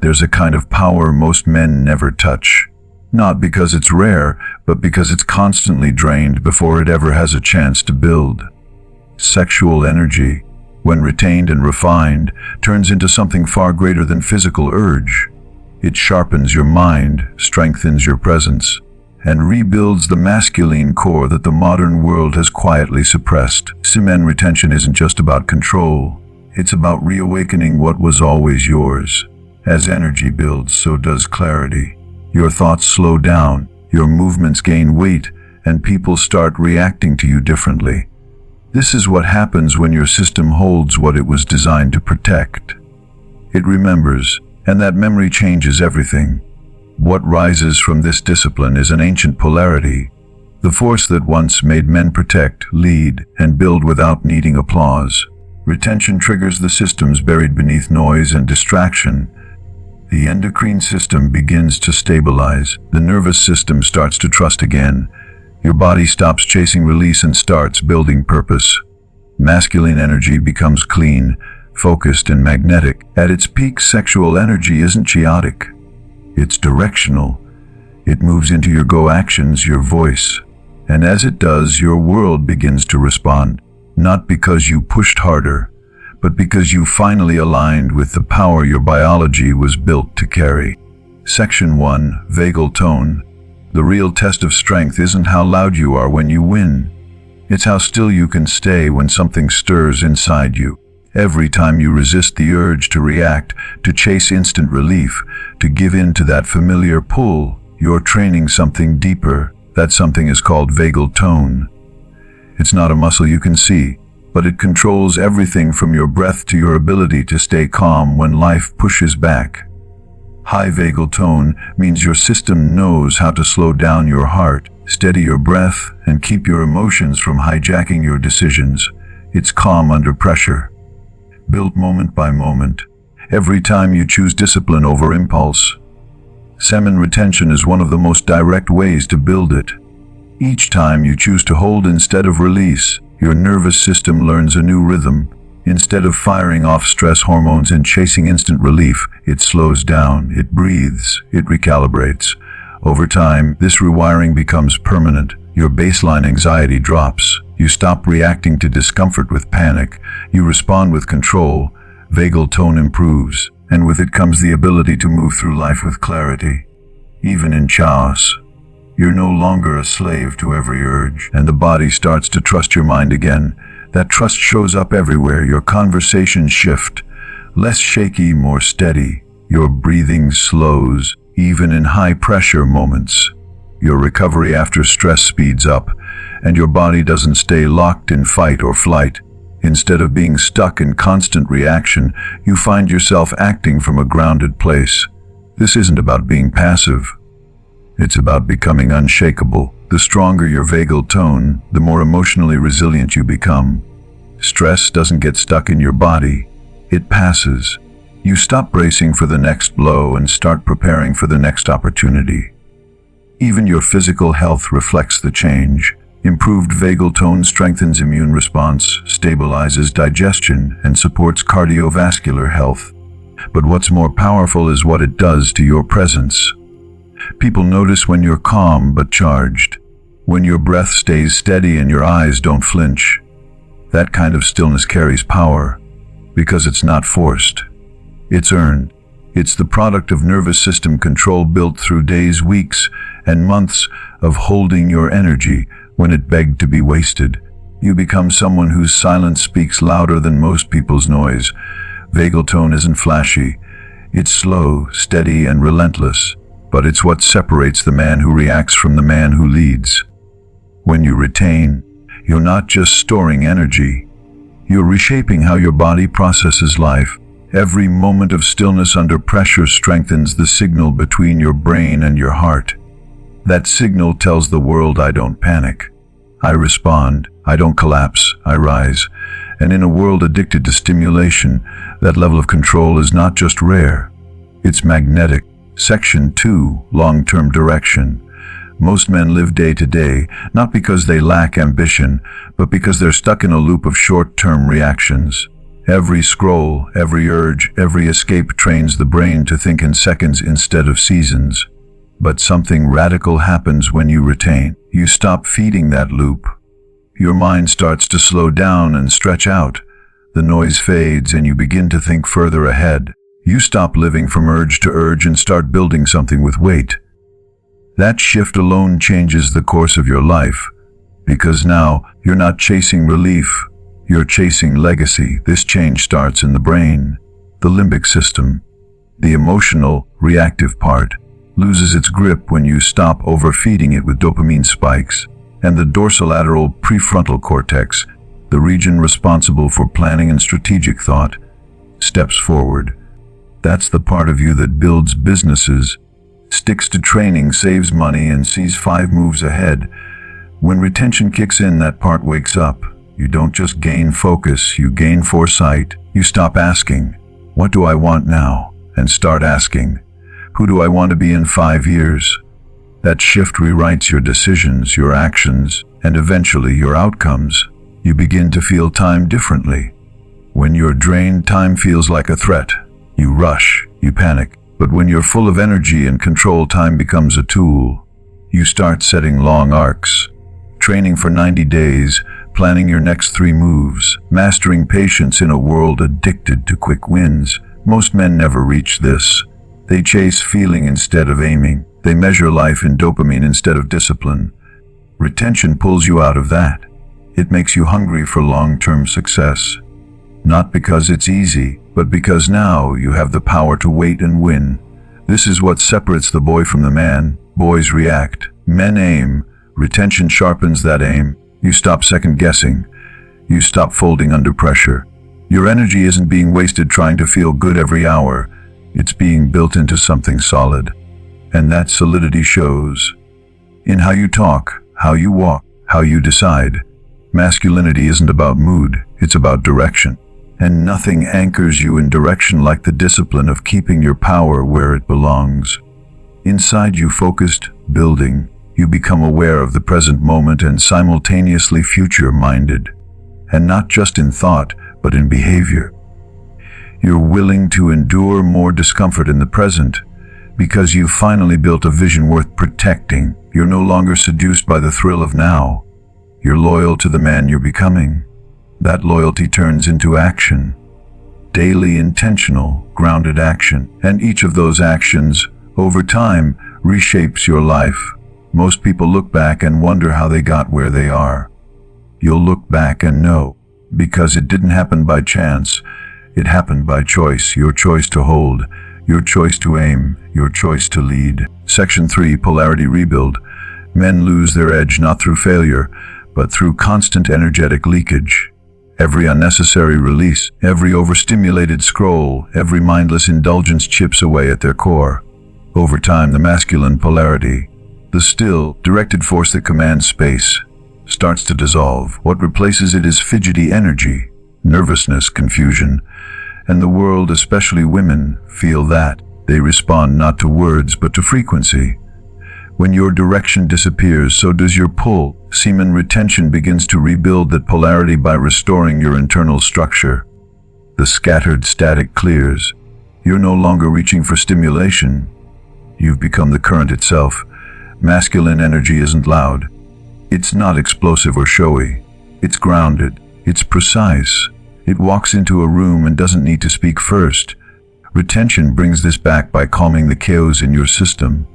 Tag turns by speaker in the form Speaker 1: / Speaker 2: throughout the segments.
Speaker 1: there's a kind of power most men never touch. Not because it's rare, but because it's constantly drained before it ever has a chance to build. Sexual energy, when retained and refined, turns into something far greater than physical urge. It sharpens your mind, strengthens your presence, and rebuilds the masculine core that the modern world has quietly suppressed. Semen retention isn't just about control. It's about reawakening what was always yours. As energy builds, so does clarity. Your thoughts slow down, your movements gain weight, and people start reacting to you differently. This is what happens when your system holds what it was designed to protect. It remembers, and that memory changes everything. What rises from this discipline is an ancient polarity, the force that once made men protect, lead, and build without needing applause. Retention triggers the systems buried beneath noise and distraction. The endocrine system begins to stabilize. The nervous system starts to trust again. Your body stops chasing release and starts building purpose. Masculine energy becomes clean, focused, and magnetic. At its peak, sexual energy isn't chaotic. It's directional. It moves into your go actions, your voice. And as it does, your world begins to respond. Not because you pushed harder, but because you finally aligned with the power your biology was built to carry. Section 1. Vagal tone. The real test of strength isn't how loud you are when you win. It's how still you can stay when something stirs inside you. Every time you resist the urge to react, to chase instant relief, to give in to that familiar pull, you're training something deeper. That something is called vagal tone. It's not a muscle you can see, but it controls everything from your breath to your ability to stay calm when life pushes back. High vagal tone means your system knows how to slow down your heart, steady your breath, and keep your emotions from hijacking your decisions. It's calm under pressure, built moment by moment, every time you choose discipline over impulse. Semen retention is one of the most direct ways to build it. Each time you choose to hold instead of release, your nervous system learns a new rhythm. Instead of firing off stress hormones and chasing instant relief, it slows down, it breathes, it recalibrates. Over time, this rewiring becomes permanent. Your baseline anxiety drops. You stop reacting to discomfort with panic. You respond with control. Vagal tone improves, and with it comes the ability to move through life with clarity. Even in chaos, you're no longer a slave to every urge, and the body starts to trust your mind again. That trust shows up everywhere. Your conversations shift, less shaky, more steady. Your breathing slows, even in high-pressure moments. Your recovery after stress speeds up, and your body doesn't stay locked in fight or flight. Instead of being stuck in constant reaction, you find yourself acting from a grounded place. This isn't about being passive. It's about becoming unshakable. The stronger your vagal tone, the more emotionally resilient you become. Stress doesn't get stuck in your body. It passes. You stop bracing for the next blow and start preparing for the next opportunity. Even your physical health reflects the change. Improved vagal tone strengthens immune response, stabilizes digestion, and supports cardiovascular health. But what's more powerful is what it does to your presence. People notice when you're calm but charged, when your breath stays steady and your eyes don't flinch. That kind of stillness carries power, because it's not forced. It's earned. It's the product of nervous system control built through days, weeks, and months of holding your energy when it begged to be wasted. You become someone whose silence speaks louder than most people's noise. Vagal tone isn't flashy. It's slow, steady, and relentless. But it's what separates the man who reacts from the man who leads. When you retain, you're not just storing energy. You're reshaping how your body processes life. Every moment of stillness under pressure strengthens the signal between your brain and your heart. That signal tells the world, I don't panic. I respond. I don't collapse. I rise. And in a world addicted to stimulation, that level of control is not just rare. It's magnetic. Section 2. Long-term direction. Most men live day to day, not because they lack ambition, but because they're stuck in a loop of short-term reactions. Every scroll, every urge, every escape trains the brain to think in seconds instead of seasons. But something radical happens when you retain. You stop feeding that loop. Your mind starts to slow down and stretch out. The noise fades and you begin to think further ahead. You stop living from urge to urge and start building something with weight. That shift alone changes the course of your life, because now you're not chasing relief, you're chasing legacy. This change starts in the brain. The limbic system, the emotional, reactive part, loses its grip when you stop overfeeding it with dopamine spikes, and the dorsolateral prefrontal cortex, the region responsible for planning and strategic thought, steps forward. That's the part of you that builds businesses, sticks to training, saves money, and sees 5 moves ahead. When retention kicks in, that part wakes up. You don't just gain focus, you gain foresight. You stop asking, "What do I want now?" and start asking, "Who do I want to be in 5 years?" That shift rewrites your decisions, your actions, and eventually your outcomes. You begin to feel time differently. When you're drained, time feels like a threat. You rush, you panic. But when you're full of energy and control, time becomes a tool. You start setting long arcs, training for 90 days, planning your next 3 moves, mastering patience in a world addicted to quick wins. Most men never reach this. They chase feeling instead of aiming. They measure life in dopamine instead of discipline. Retention pulls you out of that. It makes you hungry for long-term success. Not because it's easy, but because now you have the power to wait and win. This is what separates the boy from the man. Boys react. Men aim. Retention sharpens that aim. You stop second-guessing. You stop folding under pressure. Your energy isn't being wasted trying to feel good every hour. It's being built into something solid. And that solidity shows in how you talk, how you walk, how you decide. Masculinity isn't about mood, it's about direction. And nothing anchors you in direction like the discipline of keeping your power where it belongs. Inside you, focused, building, you become aware of the present moment and simultaneously future-minded. And not just in thought, but in behavior. You're willing to endure more discomfort in the present because you've finally built a vision worth protecting. You're no longer seduced by the thrill of now. You're loyal to the man you're becoming. That loyalty turns into action. Daily, intentional, grounded action. And each of those actions, over time, reshapes your life. Most people look back and wonder how they got where they are. You'll look back and know, because it didn't happen by chance. It happened by choice. Your choice to hold, your choice to aim, your choice to lead. Section 3, Polarity Rebuild. Men lose their edge not through failure, but through constant energetic leakage. Every unnecessary release, every overstimulated scroll, every mindless indulgence chips away at their core. Over time, the masculine polarity, the still, directed force that commands space, starts to dissolve. What replaces it is fidgety energy, nervousness, confusion, and the world, especially women, feel that. They respond not to words but to frequency. When your direction disappears, so does your pull. Semen retention begins to rebuild that polarity by restoring your internal structure. The scattered static clears. You're no longer reaching for stimulation. You've become the current itself. Masculine energy isn't loud. It's not explosive or showy. It's grounded. It's precise. It walks into a room and doesn't need to speak first. Retention brings this back by calming the chaos in your system.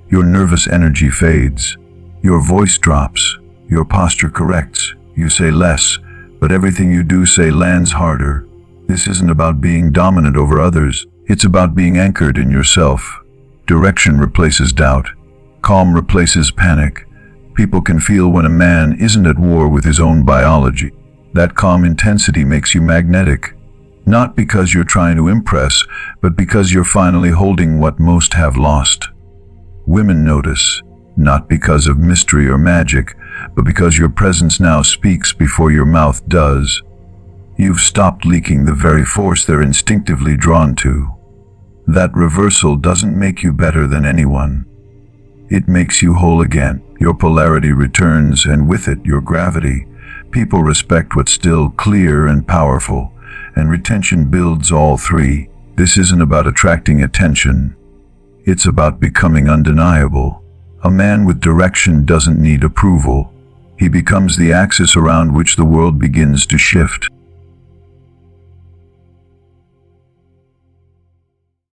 Speaker 1: Your nervous energy fades. Your voice drops. Your posture corrects. You say less, but everything you do say lands harder. This isn't about being dominant over others. It's about being anchored in yourself. Direction replaces doubt. Calm replaces panic. People can feel when a man isn't at war with his own biology. That calm intensity makes you magnetic. Not because you're trying to impress, but because you're finally holding what most have lost. Women notice, not because of mystery or magic, but because your presence now speaks before your mouth does. You've stopped leaking the very force they're instinctively drawn to. That reversal doesn't make you better than anyone. It makes you whole again. Your polarity returns, and with it, your gravity. People respect what's still clear and powerful, and retention builds all three. This isn't about attracting attention. It's about becoming undeniable. A man with direction doesn't need approval. He becomes the axis around which the world begins to shift.